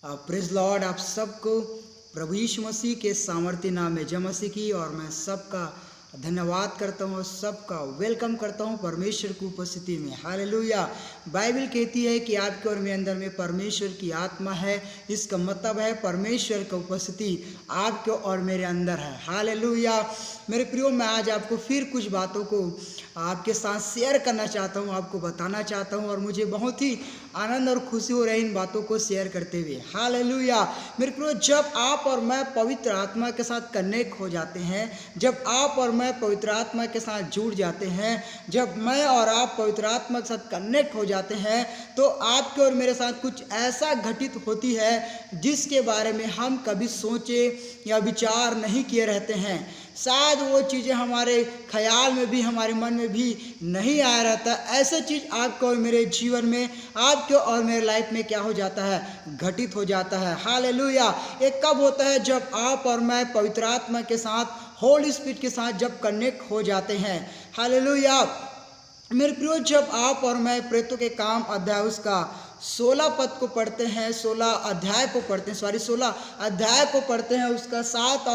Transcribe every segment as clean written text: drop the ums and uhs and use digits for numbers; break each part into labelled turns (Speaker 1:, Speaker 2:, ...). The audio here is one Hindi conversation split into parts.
Speaker 1: प्रेज लॉर्ड आप सबको प्रभु यीशु मसीह के सामर्थ्य नाम में जय मसीह की। और मैं सबका धन्यवाद करता हूँ, सबका वेलकम करता हूँ परमेश्वर की उपस्थिति में। हालेलुया। बाइबल कहती है कि आपके और मेरे अंदर में परमेश्वर की आत्मा है। इसका मतलब है परमेश्वर की उपस्थिति आपके और मेरे अंदर है। हालेलुया। मेरे प्रियो, मैं आज आपको फिर कुछ बातों को आपके साथ शेयर करना चाहता हूँ, आपको बताना चाहता हूँ, और मुझे बहुत ही आनंद और खुशी हो रही इन बातों को शेयर करते हुए। हालेलुया। मेरे प्रियो, जब आप और मैं पवित्र आत्मा के साथ कनेक्ट हो जाते हैं, जब आप और मैं पवित्र आत्मा के साथ जुड़ जाते हैं, जब मैं और आप पवित्र आत्मा के साथ कनेक्ट हो जाते हैं, तो आपके और मेरे साथ कुछ ऐसा घटित होती है जिसके बारे में हम कभी सोचे या विचार नहीं किए रहते हैं। शायद वो चीज़ें हमारे ख्याल में भी, हमारे मन में भी नहीं आया रहता। ऐसे चीज़ आपके और मेरे जीवन में, आपके और मेरे लाइफ में क्या हो जाता है, घटित हो जाता है। हालेलुया। ये कब होता है? जब आप और मैं पवित्र आत्मा के साथ, होली स्पिरिट के साथ जब कनेक्ट हो जाते हैं। हालेलुया। मेरे प्रियो, जब आप और मैं प्रेरितों के काम अध्याय उसका 16 पद को पढ़ते हैं, 16 अध्याय को पढ़ते हैं, 16 अध्याय को पढ़ते हैं, उसका 6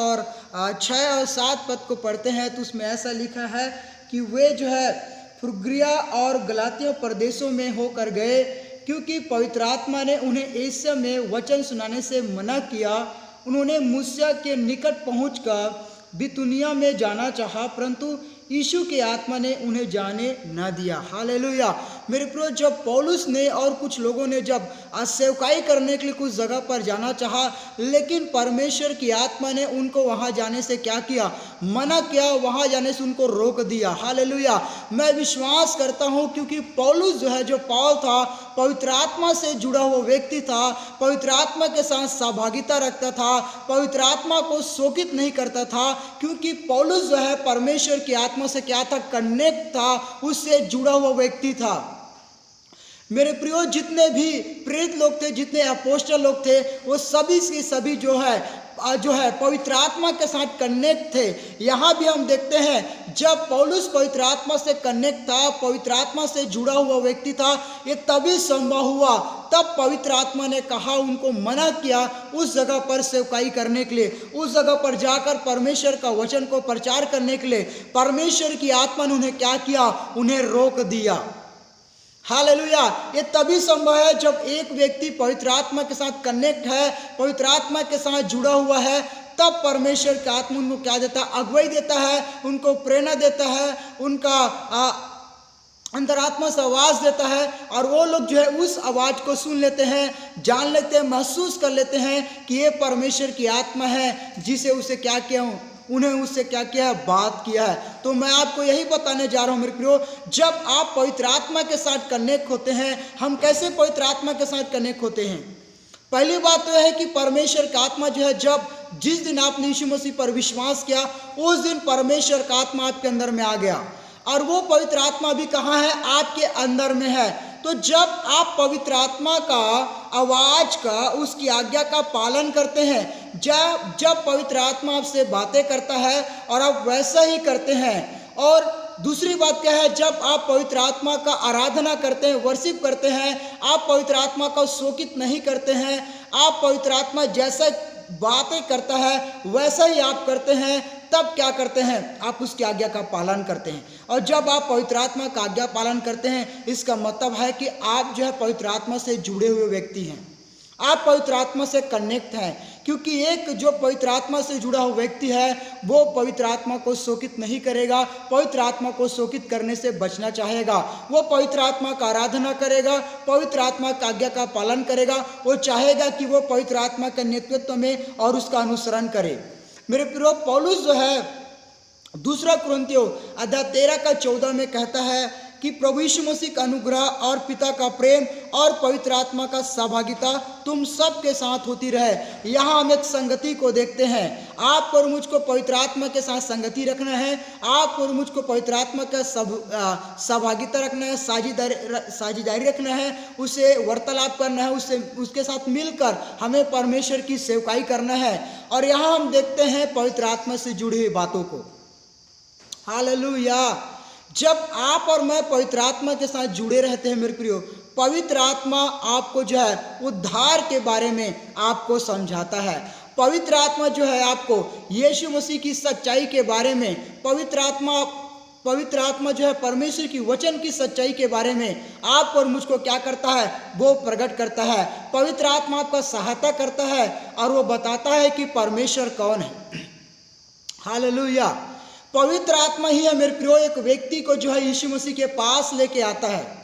Speaker 1: और 7 पद को पढ़ते हैं, तो उसमें ऐसा लिखा है कि वे जो है फ्रुगिया और गलातिया प्रदेशों में होकर गए, क्योंकि पवित्र आत्मा ने उन्हें एशिया में वचन सुनाने से मना किया। उन्होंने मूसिया के निकट पहुंचकर बितुनिया में जाना चाहा, परंतु यीशु के आत्मा ने उन्हें जाने न दिया। हालेलुया। मेरे प्रियो, जब पौलुस ने और कुछ लोगों ने जब सेवकाई करने के लिए कुछ जगह पर जाना चाहा, लेकिन परमेश्वर की आत्मा ने उनको वहां जाने से क्या किया? मना किया, वहां जाने से उनको रोक दिया। हालेलुया। मैं विश्वास करता हूं, क्योंकि पौलुस जो है, जो पौल था, पवित्र आत्मा से जुड़ा हुआ व्यक्ति था, पवित्र आत्मा के साथ सहभागिता रखता था, पवित्र आत्मा को शोकित नहीं करता था, क्योंकि पौलुस जो है परमेश्वर की आत्मा से क्या था? कनेक्ट था, उससे जुड़ा हुआ व्यक्ति था। मेरे प्रियो, जितने भी प्रेरित लोग थे, जितने अपोस्टल लोग थे, वो सभी के सभी जो है पवित्र आत्मा के साथ कनेक्ट थे। यहाँ भी हम देखते हैं, जब पौलुस पवित्र आत्मा से कनेक्ट था, पवित्र आत्मा से जुड़ा हुआ व्यक्ति था, ये तभी संभव हुआ। तब पवित्र आत्मा ने कहा, उनको मना किया उस जगह पर सेवकाई करने के लिए, उस जगह पर जाकर परमेश्वर का वचन को प्रचार करने के लिए। परमेश्वर की आत्मा ने उन्हें क्या किया? उन्हें रोक दिया। हालेलुया। ये तभी संभव है जब एक व्यक्ति पवित्र आत्मा के साथ कनेक्ट है, पवित्र आत्मा के साथ जुड़ा हुआ है, तब परमेश्वर का आत्मा उनको क्या देता है? अगुवाई देता है, उनको प्रेरणा देता है, उनका अंतरात्मा से आवाज देता है, और वो लोग जो है उस आवाज को सुन लेते हैं, जान लेते हैं, महसूस कर लेते हैं कि ये परमेश्वर की आत्मा है, जिसे उसे क्या किया, उन्हें उससे क्या किया है? बात किया है। तो मैं आपको यही बताने जा रहा हूं मेरे प्रियो, जब आप पवित्र आत्मा के साथ कनेक्ट होते हैं, हम कैसे पवित्र आत्मा के साथ कनेक्ट होते हैं? पहली बात तो यह है कि परमेश्वर का आत्मा जो है, जिस दिन आपने यीशु मसीह पर विश्वास किया, उस दिन परमेश्वर का आत्मा आपके अंदर में आ गया, और वो पवित्र आत्मा भी कहाँ है? आपके अंदर में है। तो जब आप पवित्र आत्मा का आवाज का, उसकी आज्ञा का पालन करते हैं, जब पवित्र आत्मा आपसे बातें करता है और आप वैसा ही करते हैं। और दूसरी बात क्या है? जब आप पवित्र आत्मा का आराधना करते हैं, वर्शिप करते हैं, आप पवित्र आत्मा को शोकित नहीं करते हैं, आप पवित्र आत्मा जैसा बातें करता है वैसा ही आप करते हैं, तब क्या करते हैं? आप उसकी आज्ञा का पालन करते हैं। और जब आप पवित्र आत्मा का आज्ञा पालन करते हैं, इसका मतलब है कि आप जो है पवित्र आत्मा से जुड़े हुए व्यक्ति हैं, आप पवित्र आत्मा से कनेक्ट हैं। क्योंकि एक जो पवित्र आत्मा से जुड़ा हुआ व्यक्ति है, वो पवित्र आत्मा को शोकित नहीं करेगा, पवित्र आत्मा को शोकित करने से बचना चाहेगा। वो पवित्र आत्मा का आराधना करेगा, पवित्र आत्मा का आज्ञा का पालन करेगा। वो चाहेगा कि वो पवित्र आत्मा के नेतृत्व में और उसका अनुसरण करे। मेरे प्रियो, पौलुस जो है दूसरा कुरिन्थियों अध्याय 13:14 में कहता है कि प्रभु यीशु मसीह का अनुग्रह और पिता का प्रेम और पवित्र आत्मा का सहभागिता तुम सब के साथ होती रहे। यहाँ हम एक संगति को देखते हैं। आपको और मुझको पवित्र आत्मा के साथ संगति रखना है, आपको और मुझको पवित्र आत्मा का सहभागिता रखना है, साझेदारी रखना है, उसे वार्तालाप करना है, उसके साथ मिलकर हमें परमेश्वर की सेवकाई करना है। और यहाँ हम देखते हैं पवित्र आत्मा से जुड़ी हुई बातों को। हालेलुया। जब आप और मैं पवित्र आत्मा के साथ जुड़े रहते हैं मेरे प्रियो, पवित्र आत्मा आपको जो है उद्धार के बारे में आपको समझाता है। पवित्र आत्मा जो है आपको यीशु मसीह की सच्चाई के बारे में, पवित्र आत्मा जो है परमेश्वर की वचन की सच्चाई के बारे में आपको और मुझको क्या करता है, वो प्रकट करता है। पवित्र आत्मा आपका सहायता करता है और वो बताता है कि परमेश्वर कौन है। हालेलुया। पवित्र आत्मा ही है मेरे प्रियो एक व्यक्ति को जो है यीशु मसीह के पास लेके आता है।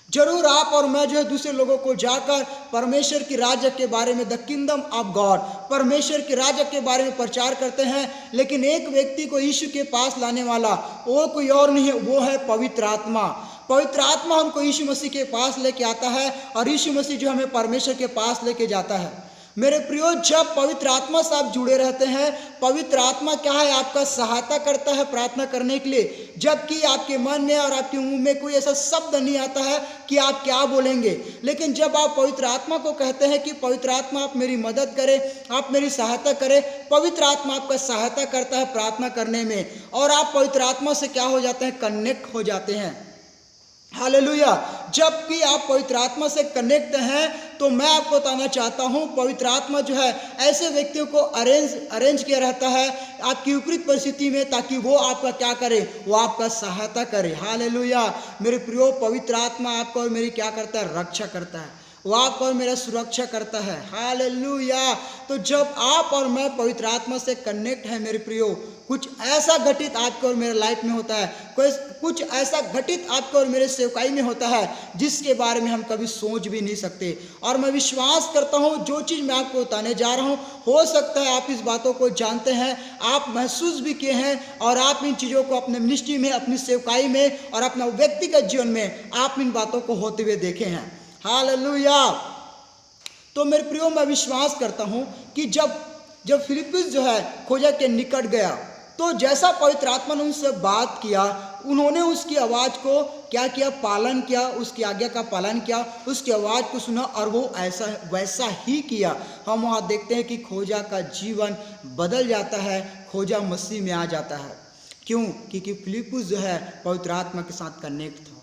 Speaker 1: जरूर आप और मैं जो है दूसरे लोगों को जाकर परमेश्वर की राज्य के बारे में, द किंगडम ऑफ गॉड, परमेश्वर के राज्य के बारे में प्रचार करते हैं, लेकिन एक व्यक्ति को यीशु के पास लाने वाला वो कोई और नहीं है, वो है पवित्र आत्मा। पवित्र आत्मा हमको यीशु मसीह के पास लेके आता है और यीशु मसीह जो हमें परमेश्वर के पास लेके जाता है। मेरे प्रियो, जब पवित्र आत्मा से आप जुड़े रहते हैं, पवित्र आत्मा क्या है, आपका सहायता करता है प्रार्थना करने के लिए, जबकि आपके मन में और आपके मुंह में कोई ऐसा शब्द नहीं आता है कि आप क्या बोलेंगे। लेकिन जब आप पवित्र आत्मा को कहते हैं कि पवित्र आत्मा आप मेरी मदद करें, आप मेरी सहायता करें, पवित्र आत्मा आपका सहायता करता है प्रार्थना करने में और आप पवित्र आत्मा से क्या हो जाते हैं, कनेक्ट हो जाते हैं। हालेलुया। जबकि आप पवित्र आत्मा से कनेक्ट हैं, तो मैं आपको बताना चाहता हूं, पवित्र आत्मा जो है ऐसे व्यक्तियों को अरेंज किया रहता है आपकी विपरीत परिस्थिति में, ताकि वो आपका क्या करे, वो आपका सहायता करे। हालेलुया। मेरे प्रियो, पवित्र आत्मा आपको और मेरी क्या करता है, रक्षा करता है, वो आपको और मेरा सुरक्षा करता है। हालेलुया। तो जब आप और मैं पवित्र आत्मा से कनेक्ट है मेरे प्रियो, कुछ ऐसा घटित आपको और मेरे लाइफ में होता है, कुछ ऐसा घटित आपको और मेरे सेवकाई में होता है जिसके बारे में हम कभी सोच भी नहीं सकते। और मैं विश्वास करता हूँ जो चीज़ मैं आपको बताने जा रहा हूँ, हो सकता है आप इस बातों को जानते हैं, आप महसूस भी किए हैं और आप इन चीज़ों को अपने मिनिस्ट्री में, अपनी सेवकाई में और अपना व्यक्तिगत जीवन में आप इन बातों को होते हुए देखे हैं। हालेलुया। तो मेरे प्रियो, मैं विश्वास करता हूँ कि जब फिलिप्पुस जो है खोजा के निकट गया, तो जैसा पवित्र आत्मा ने उनसे बात किया, उन्होंने उसकी आवाज़ को क्या किया, पालन किया, उसकी आज्ञा का पालन किया, उसकी आवाज़ को सुना और वो वैसा ही किया। हम वहाँ देखते हैं कि खोजा का जीवन बदल जाता है, खोजा मसीह में आ जाता है। क्यों? क्योंकि फिलिप्पुस जो है पवित्र आत्मा के साथ कनेक्ट था।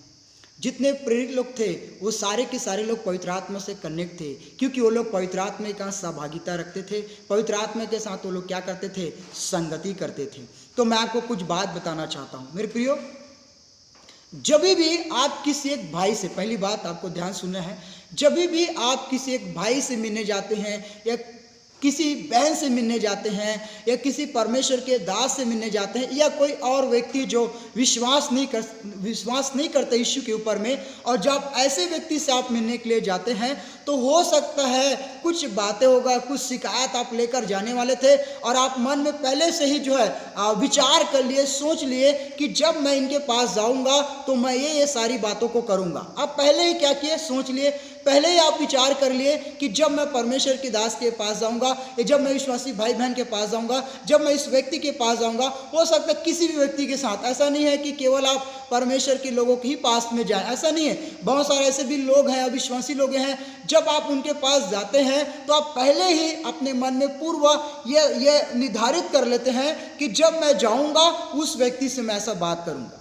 Speaker 1: जितने प्रेरित लोग थे वो सारे के सारे लोग पवित्र आत्मा से कनेक्ट थे, क्योंकि वो लोग पवित्र आत्मा का सहभागिता रखते थे, पवित्र आत्मा के साथ वो लोग क्या करते थे, संगति करते थे। तो मैं आपको कुछ बात बताना चाहता हूँ मेरे प्रियो। जब भी आप किसी एक भाई से, पहली बात आपको ध्यान सुनना है, जब भी आप किसी एक भाई से मिलने जाते हैं या किसी बहन से मिलने जाते हैं या किसी परमेश्वर के दास से मिलने जाते हैं या कोई और व्यक्ति जो विश्वास नहीं करते यीशु के ऊपर में, और जब ऐसे व्यक्ति से आप मिलने के लिए जाते हैं तो हो सकता है कुछ बातें होगा, कुछ शिकायत आप लेकर जाने वाले थे और आप मन में पहले से ही जो है विचार कर लिए, सोच लिए कि जब मैं इनके पास जाऊंगा तो मैं ये सारी बातों को करूंगा। आप पहले ही क्या किए, सोच लिए, पहले ही आप विचार कर लिए कि जब मैं परमेश्वर के दास के पास जाऊंगा या जब मैं विश्वासी भाई बहन के पास जाऊंगा, जब मैं इस व्यक्ति के पास जाऊंगा, हो सकता है किसी भी व्यक्ति के साथ, ऐसा नहीं है कि केवल आप परमेश्वर के लोगों के ही पास में जाएं, ऐसा नहीं है। बहुत सारे ऐसे भी लोग हैं, अविश्वासी लोग हैं, जब आप उनके पास जाते हैं तो आप पहले ही अपने मन में पूर्व ये निर्धारित कर लेते हैं कि जब मैं जाऊंगा उस व्यक्ति से मैं ऐसा बात करूंगा।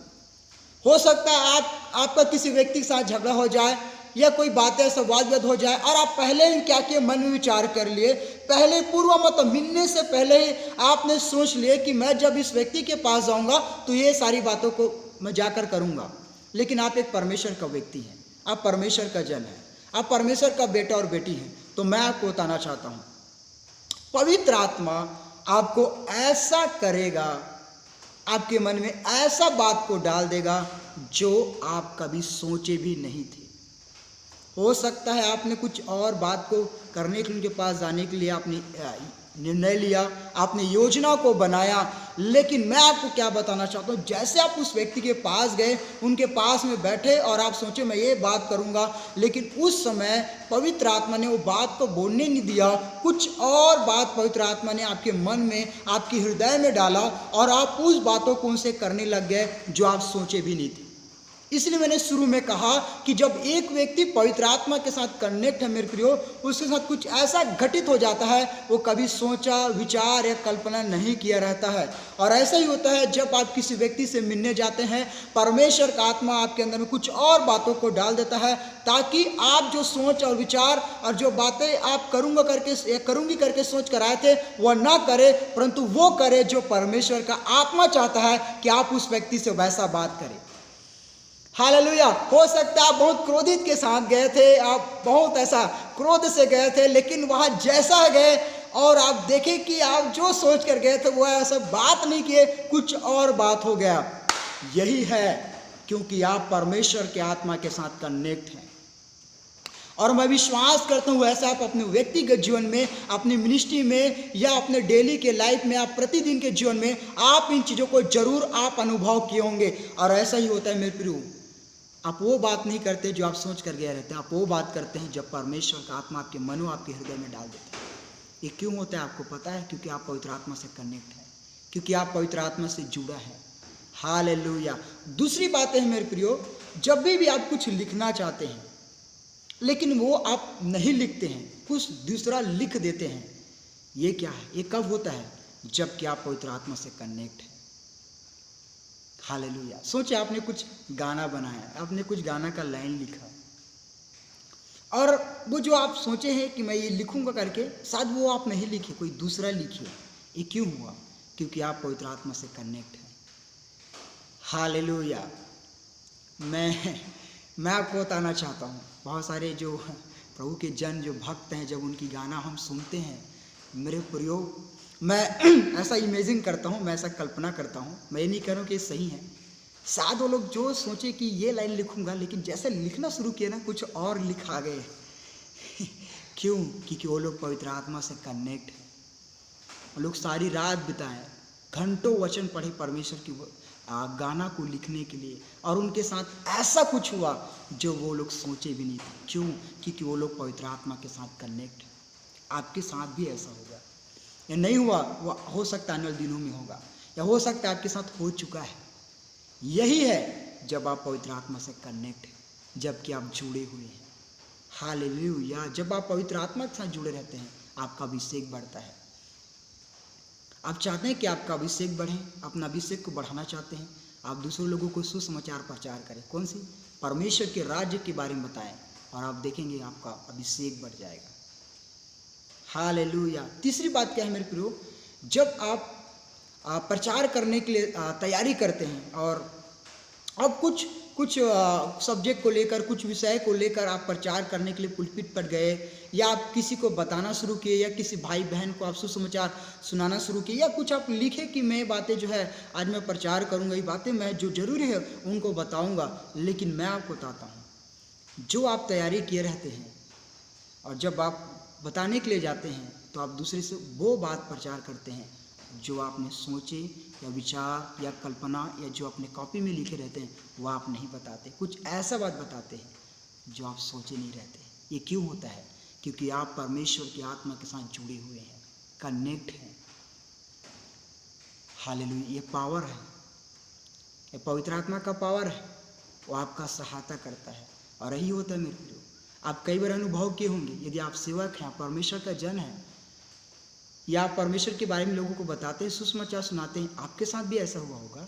Speaker 1: हो सकता है आपका किसी व्यक्ति के साथ झगड़ा हो जाए या कोई बातें ऐसा वाद हो जाए और आप पहले ही क्या किए, मन में विचार कर लिए, पहले पूर्व मतलब मिलने से पहले ही आपने सोच लिए कि मैं जब इस व्यक्ति के पास जाऊंगा तो ये सारी बातों को मैं जाकर करूंगा। लेकिन आप एक परमेश्वर का व्यक्ति हैं, आप परमेश्वर का जन है, आप परमेश्वर का बेटा और बेटी हैं। तो मैं आपको बताना चाहता हूं, पवित्र आत्मा आपको ऐसा करेगा, आपके मन में ऐसा बात को डाल देगा जो आप कभी सोचे भी नहीं थे। हो सकता है आपने कुछ और बात को करने के लिए उनके पास जाने के लिए आपने निर्णय लिया, आपने योजना को बनाया, लेकिन मैं आपको क्या बताना चाहता हूँ, जैसे आप उस व्यक्ति के पास गए, उनके पास में बैठे और आप सोचे मैं ये बात करूँगा, लेकिन उस समय पवित्र आत्मा ने वो बात को बोलने नहीं दिया, कुछ और बात पवित्र आत्मा ने आपके मन में, आपके हृदय में डाला और आप उस बातों को उनसे करने लग गए जो आप सोचे भी नहीं थे। इसलिए मैंने शुरू में कहा कि जब एक व्यक्ति पवित्र आत्मा के साथ कनेक्ट है मेरे प्रियो, उसके साथ कुछ ऐसा घटित हो जाता है वो कभी सोचा विचार या कल्पना नहीं किया रहता है। और ऐसा ही होता है जब आप किसी व्यक्ति से मिलने जाते हैं, परमेश्वर का आत्मा आपके अंदर में कुछ और बातों को डाल देता है, ताकि आप जो सोच और विचार और जो बातें आप करूंगी करके सोच कर आए थे वह ना करे, परंतु वो करे जो परमेश्वर का आत्मा चाहता है कि आप उस व्यक्ति से वैसा बात करें। हालेलुया। हो सकता है आप बहुत क्रोधित के साथ गए थे, आप बहुत ऐसा क्रोध से गए थे, लेकिन वहाँ जैसा गए और आप देखें कि आप जो सोच कर गए थे वो ऐसा बात नहीं किए, कुछ और बात हो गया। यही है क्योंकि आप परमेश्वर के आत्मा के साथ कनेक्ट हैं। और मैं विश्वास करता हूँ ऐसा आप अपने व्यक्तिगत जीवन में, अपनी मिनिस्ट्री में या अपने डेली के लाइफ में, आप प्रतिदिन के जीवन में आप इन चीज़ों को जरूर आप अनुभव किए होंगे। और ऐसा ही होता है मेरे प्रियो, आप वो बात नहीं करते जो आप सोच कर गए रहते हैं, आप वो बात करते हैं जब परमेश्वर का आत्मा आपके मनो आपके हृदय में डाल देता है। ये क्यों होता है आपको पता है? क्योंकि आप पवित्र आत्मा से कनेक्ट है, क्योंकि आप पवित्र आत्मा से जुड़ा है। हालेलुया। दूसरी बात है मेरे प्रियो, जब भी आप कुछ लिखना चाहते हैं लेकिन वो आप नहीं लिखते हैं, कुछ दूसरा लिख देते हैं, ये क्या है? ये कब होता है? जबकि आप पवित्र आत्मा से कनेक्ट है। हालेलुया। सोचिए आपने कुछ गाना बनाया, आपने कुछ गाना का लाइन लिखा और वो जो आप सोचे हैं कि मैं ये लिखूंगा करके, शायद वो आप नहीं लिखे, कोई दूसरा लिखे। ये क्यों हुआ? क्योंकि आप पवित्र आत्मा से कनेक्ट हैं। हालेलुया। मैं आपको बताना चाहता हूँ, बहुत सारे जो प्रभु के जन जो भक्त हैं, जब उनकी गाना हम सुनते हैं मेरे प्रियो, मैं ऐसा इमेजिन करता हूँ, मैं ऐसा कल्पना करता हूँ, मैं ये नहीं कह रहा हूँ कि ये सही है। शायद वो लोग जो सोचे कि ये लाइन लिखूंगा, लेकिन जैसे लिखना शुरू किया ना कुछ और लिखा गए। क्यों? क्योंकि वो लोग पवित्र आत्मा से कनेक्ट है। वो लोग सारी रात बिताए, घंटों वचन पढ़े परमेश्वर की गाना को लिखने के लिए, और उनके साथ ऐसा कुछ हुआ जो वो लोग सोचे भी नहीं थे। क्यों? क्योंकि वो लोग पवित्र आत्मा के साथ कनेक्ट है। आपके साथ भी ऐसा होगा या नहीं हुआ, वो हो सकता है आने वाले दिनों में होगा, या हो सकता है आपके साथ हो चुका है। यही है जब आप पवित्र आत्मा से कनेक्ट हैं, जबकि आप जुड़े हुए हैं। हालेलुया। जब आप पवित्र आत्मा के साथ जुड़े रहते हैं, आपका अभिषेक बढ़ता है। आप चाहते हैं कि आपका अभिषेक बढ़े, अपना अभिषेक को बढ़ाना चाहते हैं, आप दूसरे लोगों को सुसमाचार प्रचार करें। कौन सी? परमेश्वर के राज्य के बारे में बताएं, और आप देखेंगे आपका अभिषेक बढ़ जाएगा। हालेलुया। तीसरी बात क्या है मेरे प्रियो, जब आप प्रचार करने के लिए तैयारी करते हैं और अब कुछ सब्जेक्ट को लेकर, कुछ विषय को लेकर आप प्रचार करने के लिए पुलपिट पर गए, या आप किसी को बताना शुरू किए, या किसी भाई बहन को आप सुसमाचार सुनाना शुरू किए, या कुछ आप लिखे कि मैं बातें जो है आज मैं प्रचार करूंगा, ये बातें मैं जो जरूरी है उनको बताऊंगा। लेकिन मैं आपको बताता हूँ, जो आप तैयारी किए रहते हैं और जब आप बताने के लिए जाते हैं तो आप दूसरे से वो बात प्रचार करते हैं जो आपने सोचे या विचार या कल्पना या जो अपने कॉपी में लिखे रहते हैं, वो आप नहीं बताते। कुछ ऐसा बात बताते हैं जो आप सोचे नहीं रहते। ये क्यों होता है? क्योंकि आप परमेश्वर की आत्मा के साथ जुड़े हुए हैं, कनेक्ट हैं। हालेलुया। ये पावर है, ये पवित्र आत्मा का पावर है, वो आपका सहायता करता है। और यही होता है मेरे प्रियो, आप कई बार अनुभव किए होंगे, यदि आप सेवक हैं, परमेश्वर का जन है, या आप परमेश्वर के बारे में लोगों को बताते हैं, सुसमाचार सुनाते हैं, आपके साथ भी ऐसा हुआ होगा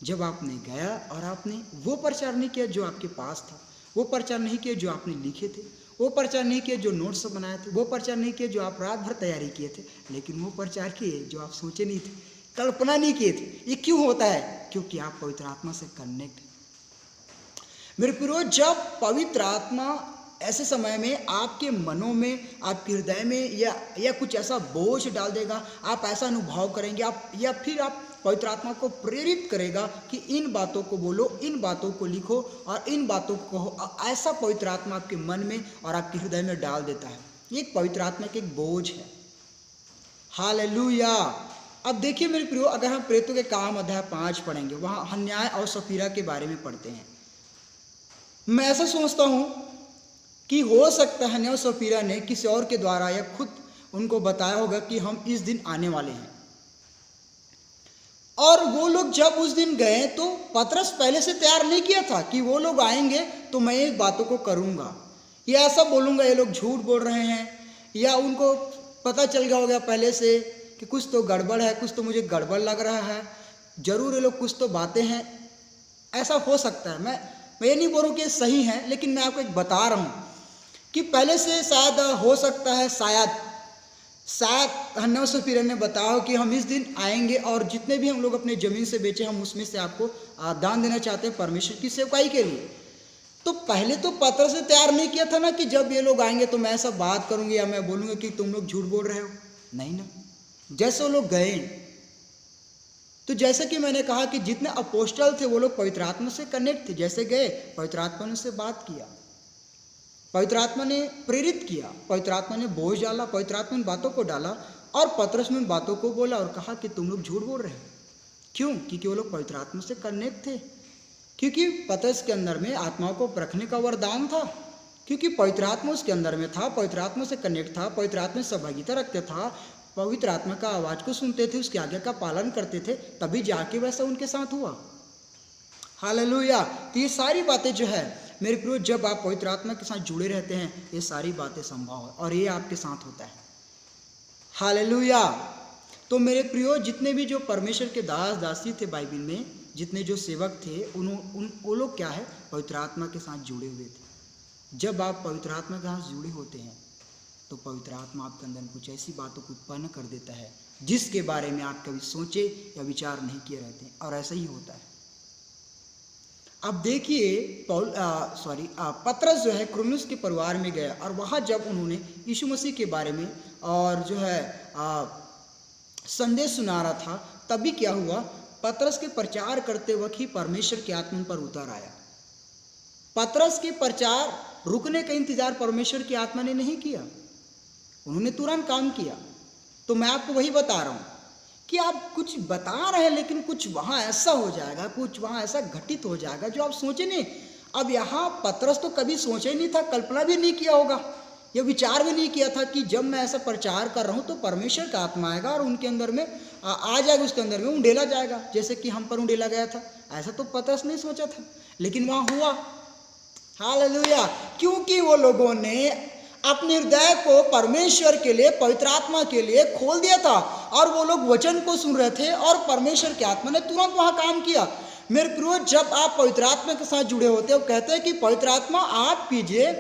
Speaker 1: जब आपने गया और आपने वो प्रचार नहीं किया जो आपके पास था, वो प्रचार नहीं किया जो आपने लिखे थे, वो प्रचार नहीं किया जो नोट्स बनाए थे, वो प्रचार नहीं किया जो आप रात भर तैयारी किए थे, लेकिन वो प्रचार किए जो आप सोचे नहीं थे, कल्पना नहीं किए थे। ये क्यों होता है? क्योंकि आप पवित्र आत्मा से कनेक्ट हैं मेरे प्रियो। जब पवित्र आत्मा ऐसे समय में आपके मनों में, आपके हृदय में या कुछ ऐसा बोझ डाल देगा, आप ऐसा अनुभव करेंगे, आप या फिर आप पवित्र आत्मा को प्रेरित करेगा कि इन बातों को बोलो, इन बातों को लिखो और इन बातों को कहो। ऐसा पवित्र आत्मा आपके मन में और आपके हृदय में डाल देता है। ये एक पवित्र आत्मा की एक बोझ है। हालेलुया। अब देखिए मेरे प्रियो, अगर हम प्रेरितों के काम अध्याय 5 पढ़ेंगे, वहाँ हन्याय और सफीरा के बारे में पढ़ते हैं। मैं ऐसा सोचता हूँ कि हो सकता है हन्याय और सफीरा ने किसी और के द्वारा या खुद उनको बताया होगा कि हम इस दिन आने वाले हैं। और वो लोग जब उस दिन गए तो पतरस पहले से तैयार नहीं किया था कि वो लोग आएंगे तो मैं ये बातों को करूँगा, या ऐसा बोलूँगा ये लोग झूठ बोल रहे हैं, या उनको पता चल गया होगा पहले से कि कुछ तो गड़बड़ है, कुछ तो मुझे गड़बड़ लग रहा है, जरूर ये लोग कुछ तो बातें हैं, ऐसा हो सकता है। मैं ये नहीं बोल रहा हूँ कि सही है, लेकिन मैं आपको एक बता रहा हूँ कि पहले से शायद हो सकता है, शायद हन्ना और सफीरा ने बताया कि हम इस दिन आएंगे और जितने भी हम लोग अपने ज़मीन से बेचे हम उसमें से आपको दान देना चाहते हैं परमेश्वर की सेवकाई के लिए। तो पहले तो पत्र से तैयार नहीं किया था ना कि जब ये लोग आएंगे तो मैं ऐसा बात करूंगी या मैं बोलूँगा कि तुम लोग झूठ बोल रहे हो, नहीं ना। जैसे वो लोग गए तो जैसे कि मैंने कहा कि जितने अपोस्टल थे वो लोग पवित्र आत्मा से कनेक्ट थे। जैसे गए पवित्र आत्मा ने उससे बात किया, पवित्र आत्मा ने प्रेरित किया, पवित्र आत्मा ने बोझ डाला, पवित्र आत्मा ने बातों को डाला और पतरस ने बातों को बोला और कहा कि तुम लोग झूठ बोल रहे हो। क्यों? क्योंकि वो लोग पवित्र आत्मा से कनेक्ट थे, क्योंकि पतरस के अंदर में आत्मा को परखने का वरदान था, क्योंकि पवित्र आत्मा उसके अंदर में था, पवित्र आत्मा से कनेक्ट था, पवित्र आत्मा से सहभागिता रखता था, पवित्र आत्मा का आवाज़ को सुनते थे, उसकी आज्ञा का पालन करते थे, तभी जाके वैसा उनके साथ हुआ। हालेलुया। तो ये सारी बातें जो है मेरे प्रियो, जब आप पवित्र आत्मा के साथ जुड़े रहते हैं ये सारी बातें संभव है और ये आपके साथ होता है। हालेलुया। तो मेरे प्रियो, जितने भी जो परमेश्वर के दास दासी थे बाइबल में, जितने जो सेवक थे वो लोग क्या है, पवित्र आत्मा के साथ जुड़े हुए थे। जब आप पवित्र आत्मा के साथ जुड़े होते हैं तो पवित्र आत्मा आपके अंदर कुछ ऐसी बातों को उत्पन्न कर देता है जिसके बारे में आप कभी सोचे या विचार नहीं किए रहते हैं, और ऐसा ही होता है। अब देखिए पतरस जो है कुरनेलियुस के परिवार में गया और वहाँ जब उन्होंने यीशु मसीह के बारे में और जो है संदेश सुना रहा था, तभी क्या हुआ, पतरस के प्रचार करते वक्त ही परमेश्वर की आत्मा उन पर उतर आया। पतरस के प्रचार रुकने का इंतजार परमेश्वर की आत्मा ने नहीं किया, उन्होंने तुरंत काम किया। तो मैं आपको वही बता रहा हूँ कि आप कुछ बता रहे हैं लेकिन कुछ वहाँ ऐसा हो जाएगा, कुछ वहाँ ऐसा घटित हो जाएगा जो आप सोचे नहीं। अब यहाँ पतरस तो कभी सोचा ही नहीं था, कल्पना भी नहीं किया होगा, यह विचार भी नहीं किया था कि जब मैं ऐसा प्रचार कर रहा हूँ तो परमेश्वर का आत्मा आएगा और उनके अंदर में आ जाएगा, उसके अंदर में उंडेला जाएगा जैसे कि हम पर उंडेला गया था। ऐसा तो पतरस नहीं सोचा था, लेकिन वहाँ हुआ। हालेलुया। क्योंकि वो लोगों ने अपने हृदय को परमेश्वर के लिए, पवित्र आत्मा के लिए खोल दिया था और वो लोग वचन को सुन रहे थे और परमेश्वर की आत्मा ने तुरंत वहाँ काम किया। मेरे प्रियो, जब आप पवित्र आत्मा के साथ जुड़े होते हो, कहते हैं कि पवित्र आत्मा आप कीजिए,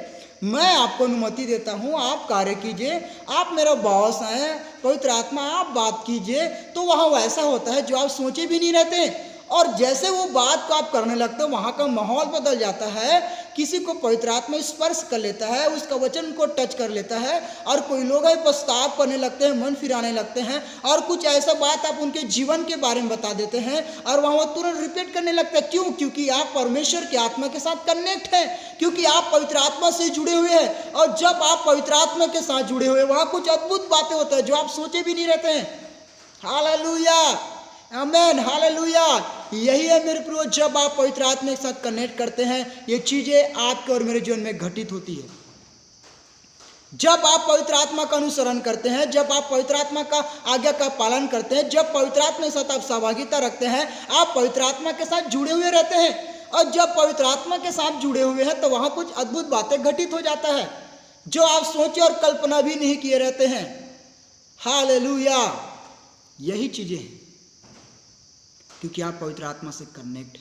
Speaker 1: मैं आपको अनुमति देता हूँ, आप कार्य कीजिए, आप मेरा बॉस हैं, पवित्र आत्मा आप बात कीजिए, तो वहाँ वैसा होता है जो आप सोचे भी नहीं रहते। और जैसे वो बात को आप करने लगते हो वहाँ का माहौल बदल जाता है, किसी को पवित्र आत्मा स्पर्श कर लेता है, उसका वचन को टच कर लेता है और कोई लोग है पछतावा करने लगते हैं, मन फिराने लगते हैं और कुछ ऐसा बात आप उनके जीवन के बारे में बता देते हैं और वहाँ वो तुरंत रिपीट करने लगता है। क्यों? क्योंकि आप परमेश्वर की आत्मा के साथ कनेक्ट हैं, क्योंकि आप पवित्र आत्मा से जुड़े हुए हैं। और जब आप पवित्र आत्मा के साथ जुड़े हुए वहाँ कुछ अद्भुत बातें होती हैं जो आप सोचे भी नहीं रहते हैं। हालेलुया, आमेन, हालेलुया। यही है मेरे प्रियो, जब आप पवित्र आत्मा के साथ कनेक्ट करते हैं ये चीजें आपके और मेरे जीवन में घटित होती है। जब आप पवित्र आत्मा का अनुसरण करते हैं, जब आप पवित्र आत्मा का आज्ञा का पालन करते हैं, जब पवित्र आत्मा के साथ आप सहभागिता रखते हैं, आप पवित्र आत्मा के साथ जुड़े हुए रहते हैं। और जब पवित्र आत्मा के साथ जुड़े हुए हैं तो वहां कुछ अद्भुत बातें घटित हो जाता है जो आप सोचे और कल्पना भी नहीं किए रहते हैं। हालेलुया। यही चीजें हैं क्योंकि आप पवित्र आत्मा से कनेक्ट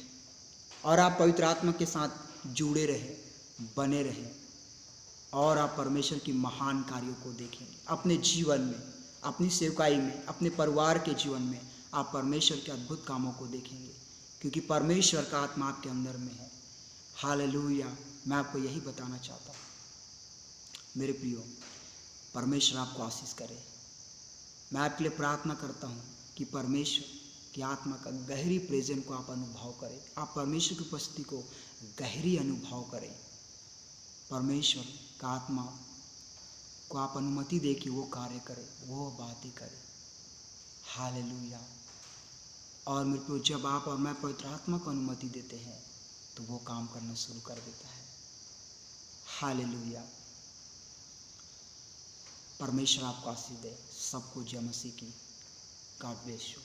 Speaker 1: और आप पवित्र आत्मा के साथ जुड़े रहे, बने रहे और आप परमेश्वर की महान कार्यों को देखेंगे अपने जीवन में, अपनी सेवकाई में, अपने परिवार के जीवन में। आप परमेश्वर के अद्भुत कामों को देखेंगे क्योंकि परमेश्वर का आत्मा आपके अंदर में है। हालेलुया। मैं आपको यही बताना चाहता हूँ मेरे प्रियो, परमेश्वर आपको आशीष करे। मैं आपके लिए प्रार्थना करता हूँ कि परमेश्वर कि आत्मा का गहरी प्रेजेंस को आप अनुभव करें, आप परमेश्वर की उपस्थिति को गहरी अनुभव करें। परमेश्वर का आत्मा को आप अनुमति दे कि वो कार्य करे, वो बातें करे। हालेलुया। और मेरे को जब आप और मैं पवित्र आत्मा को अनुमति देते हैं तो वो काम करना शुरू कर देता है। हालेलुया। परमेश्वर आपको आशीष दे। सबको जय मसीह की। God bless you.